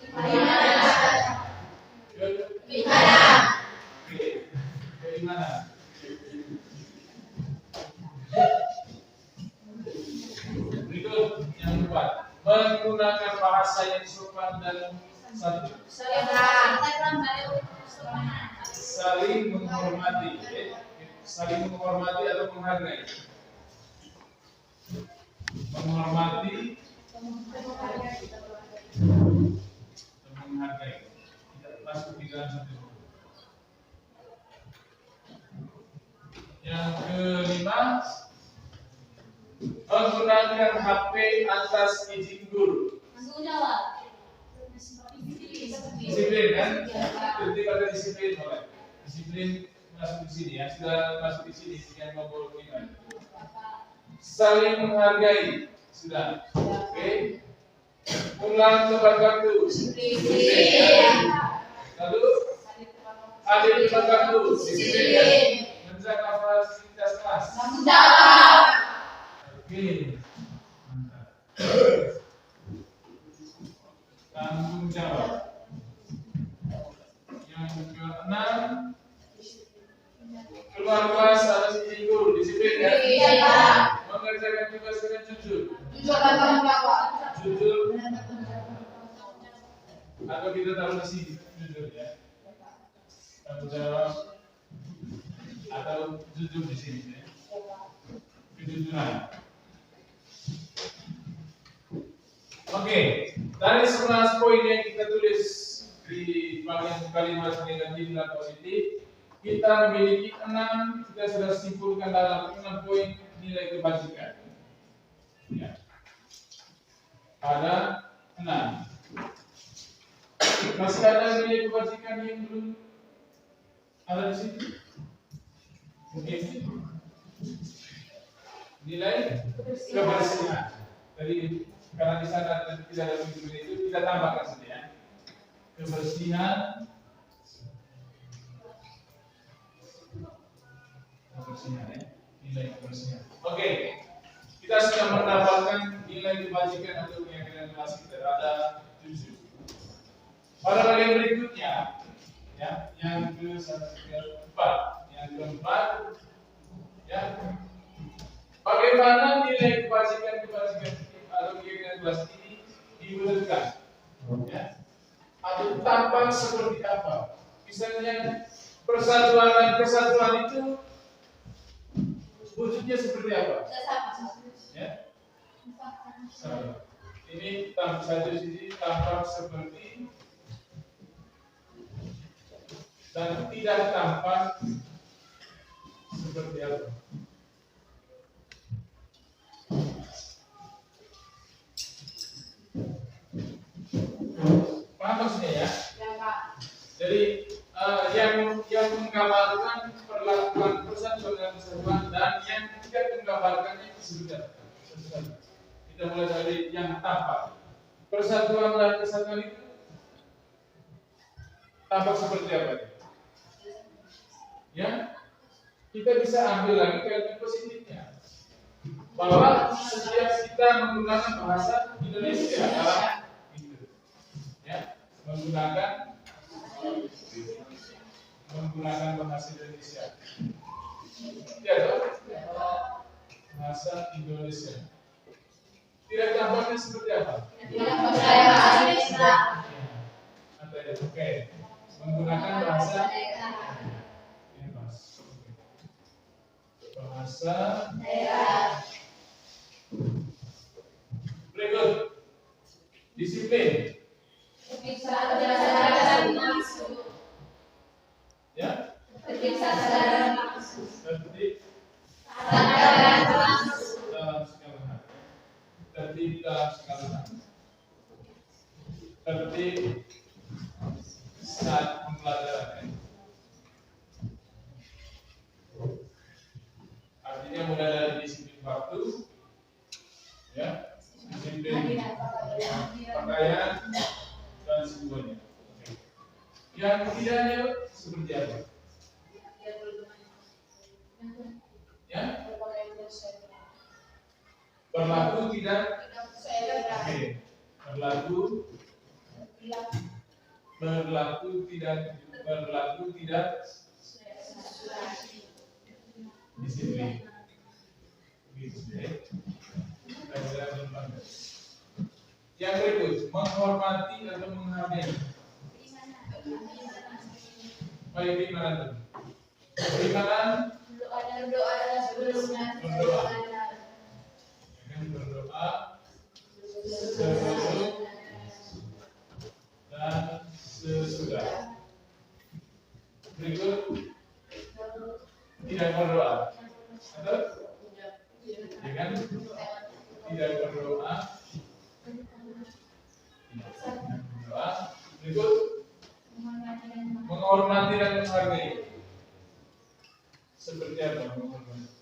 S1: Bagaimana? Berikut yang keempat, menggunakan bahasa yang sopan dan santun. Saling menghormati, saling menghormati atau menghargai. Menghormati, menghargai. Tidak masuk di dalam satu. Yang kelima, menggunakan HP atas izin guru. Disiplin kan? Jadi pada disiplin boleh. Disiplin masuk di sini ya. Sudah masuk di sini yang nomor 5. Saling menghargai sudah. Oke. Pulang tepat waktu. Lalu hadir tepat waktu. Disiplin. Menjaga fasilitas kelas. Oke. Mantap. Tanggung jawab. Yang keenam, keluar kelas atas izin guru. Disiplin ya. Mengerjakan tugas dengan jujur. Jujur. Atau kita taruh di sini jujur ya. Tanggung jawab atau jujur di sini ya. Kejujuran. Oke, dari 11 poin yang kita tulis di bagian kalimat negatif dan positif, kita memiliki 6, kita sudah simpulkan dalam 6 poin nilai kebajikan. Ya. Ada 6. Masih ada nilai kebajikan yang belum ada di sini? Mungkin nilai kebersihan. Jadi karena di sana tidak ada begitu itu, kita tambahkan saja ya. Kebersihan, ya, nilai kebersihan. Oke, kita sudah mendapatkan nilai kebajikan untuk keyakinan kelas kita ada 7. Pada bagian berikutnya, ya, yang keempat, ya, bagaimana nilai kebajikan atau keyakinan kelas ini diwujudkan, ya, atau tampak seperti apa? Misalnya persatuan dan kesatuan itu wujudnya seperti apa? Ya, sama. Ini satu sisi tampak seperti dan tidak tampak seperti apa? Paham maksudnya ya?
S2: Ya, Pak.
S1: Jadi yang menggambarkan perlakuan persatuan dan kesatuan, dan yang tidak menggambarkannya disebutkan. Kita mulai dari yang tampak. Persatuan dan kesatuan itu tampak seperti apa? Ya, kita bisa ambil lagi kalimat positifnya, bahwa setiap kita menggunakan bahasa Indonesia dalam itu, ya, menggunakan bahasa Indonesia. Ya, bahasa Indonesia. Tidak tampaknya seperti apa?
S2: Tidak percaya bahasa Indonesia.
S1: Oke. Menggunakan bahasa bahasa
S2: daerah.
S1: Berikut disiplin.
S2: Terpiksa berdasarkan maksud.
S1: Ya.
S2: Terpiksa berdasarkan maksud.
S1: Tertib
S2: Sadar dan maksud.
S1: dalam segala hal. Tertib dalam segala hal. Tertib saat pembelajaran. Artinya mulai dari disiplin waktu, ya, disiplin pakaian dan semuanya. Yang tidaknya seperti apa? Ya, berlaku tidak. Oke, berlaku tidak disiplin. Yang berikut, menghormati atau menghargai. Baik, bagaimana? Bagaimana?
S2: Berdoa adalah sebelumnya.
S1: Berdoa. Dengan berdoa sebelum dan sesudah. Berikut, tidak berdoa. Atau? Ya kan? Tidak berdoa. Berdoa. Berikut, menghormati dan menghargai. Seperti apa menghormati?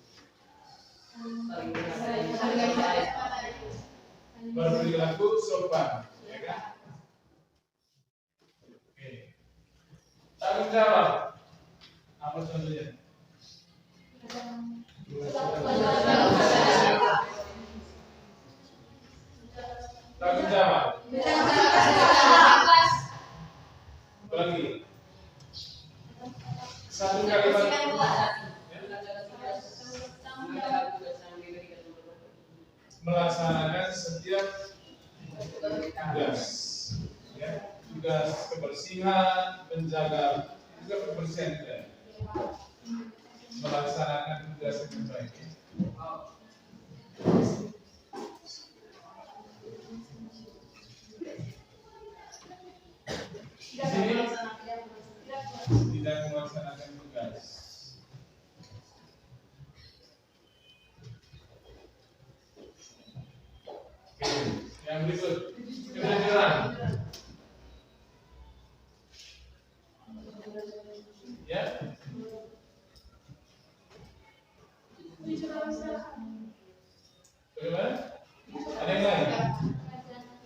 S1: Berperilaku sopan, ya kan? Oke. Tanggung jawab. Apa contohnya? Tanggung jawab. Lagi. Satu kalimat. Melaksanakan setiap tugas, ya, tugas kebersihan, menjaga juga kebersihan kita. Melaksanakan tugas dengan baik. Di sini tidak melaksanakan tugas. Oke, yang berikut kejujuran. Ya. Bagaimana? Ada yang lain?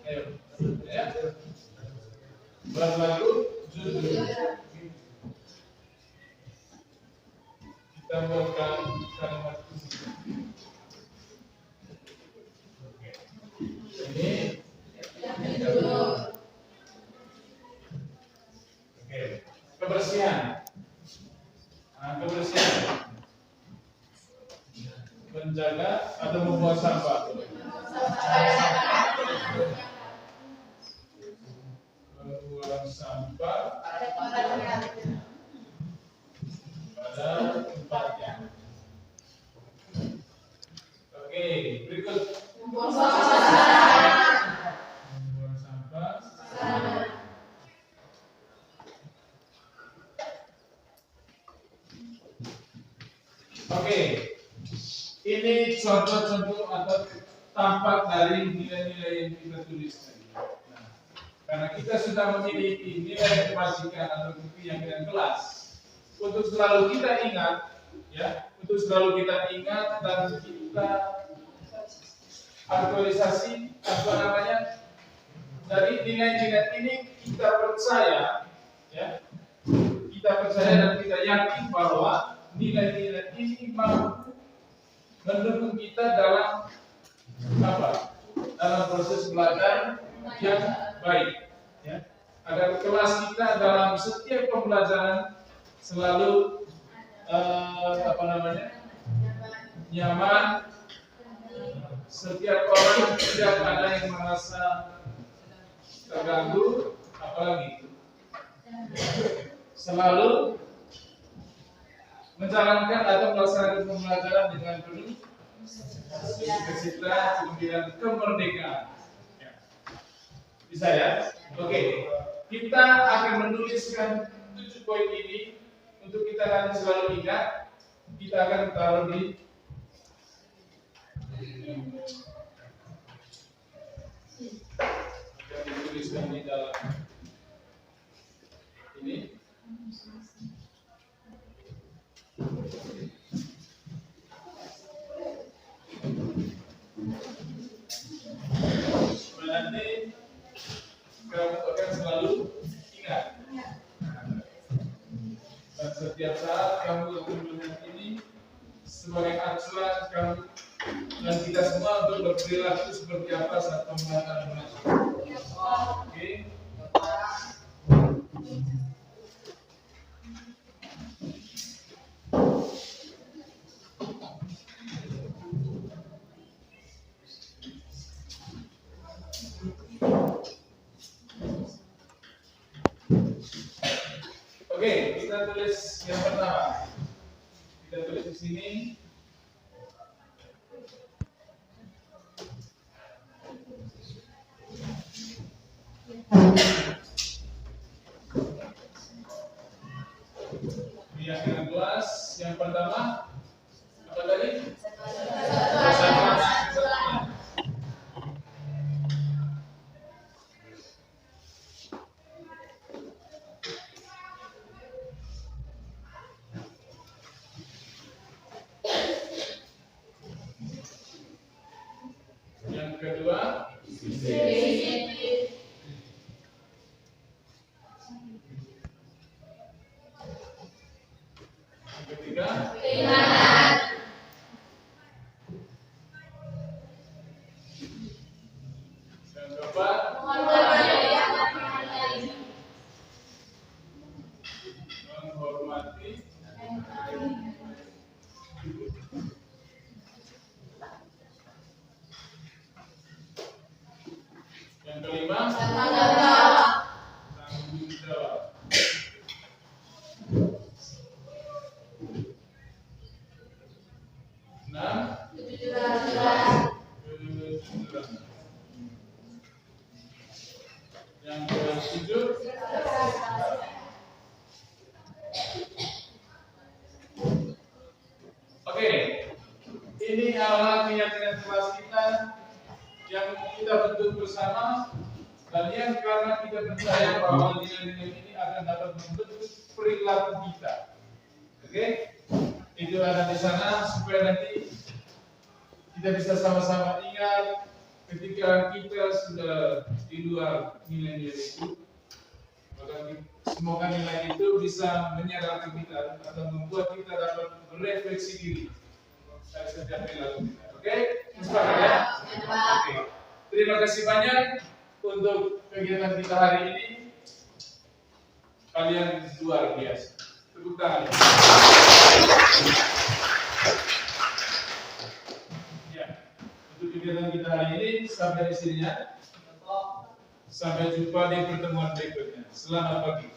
S1: Ayo. Ya. Berlaku jujur. Kita buatkan kalimat ini. Oke. Kebersihan. Kebersihan. Menjaga atau membuang sampah. Membuang sampah pada tempatnya. Oke, berikut. Membuang sampah. Oke. Ini contoh-contoh atau tampak dari nilai-nilai yang kita tulis tadi. Nah, Karena kita sudah memiliki nilai kebajikan atau keyakinan kelas, untuk selalu kita ingat, ya, untuk selalu kita ingat dan kita aktualisasi apa namanya dari nilai-nilai ini kita percaya, ya, kita percaya dan kita yakin bahwa nilai-nilai ini mampu mendukung kita dalam apa? Dalam proses belajar yang baik, ya. Agar kelas kita dalam setiap pembelajaran selalu nyaman, setiap orang tidak ada yang merasa terganggu, apalagi selalu menjalankan atau melaksanakan pembelajaran dengan penuh sukacita, kemudian kemerdekaan. Ya. Bisa ya? Oke. Kita akan menuliskan 7 poin ini untuk kita nanti selalu ingat. Kita akan taruh di yang dituliskan di dalam ini. Nanti kamu akan selalu ingat. Dan setiap saat kamu akan melihat ini sebagai acuan kamu dan kita semua untuk berperilaku seperti apa saat pembelajaran berlangsung. Oke. Oke, kita tulis yang pertama. Kita tulis di sini. Keyakinan kelas yang pertama apa tadi? Yang kedua, yang ketiga, yang keempat, menghormati. Yang kelima, tanggung jawab. Enam, kejujuran. Yang ketujuh, oke, ini adalah keyakinan kelas kita yang kita bentuk bersama, dan yang karena kita percaya bahwa nilai-nilai ini akan dapat membentuk perilaku kita. Oke, itu ada di sana supaya nanti kita bisa sama-sama ingat ketika kita sudah di luar nilai-nilai itu, maka semoga nilai itu bisa menyadarkan kita atau membuat kita dapat merefleksi diri dari setiap perilaku kita. Oke, sepakat ya? Oke. Terima kasih banyak untuk kegiatan kita hari ini. Kalian luar biasa. Tepuk tangan. Ya, untuk kegiatan kita hari ini sampai di sini ya. Sampai jumpa di pertemuan berikutnya. Selamat pagi.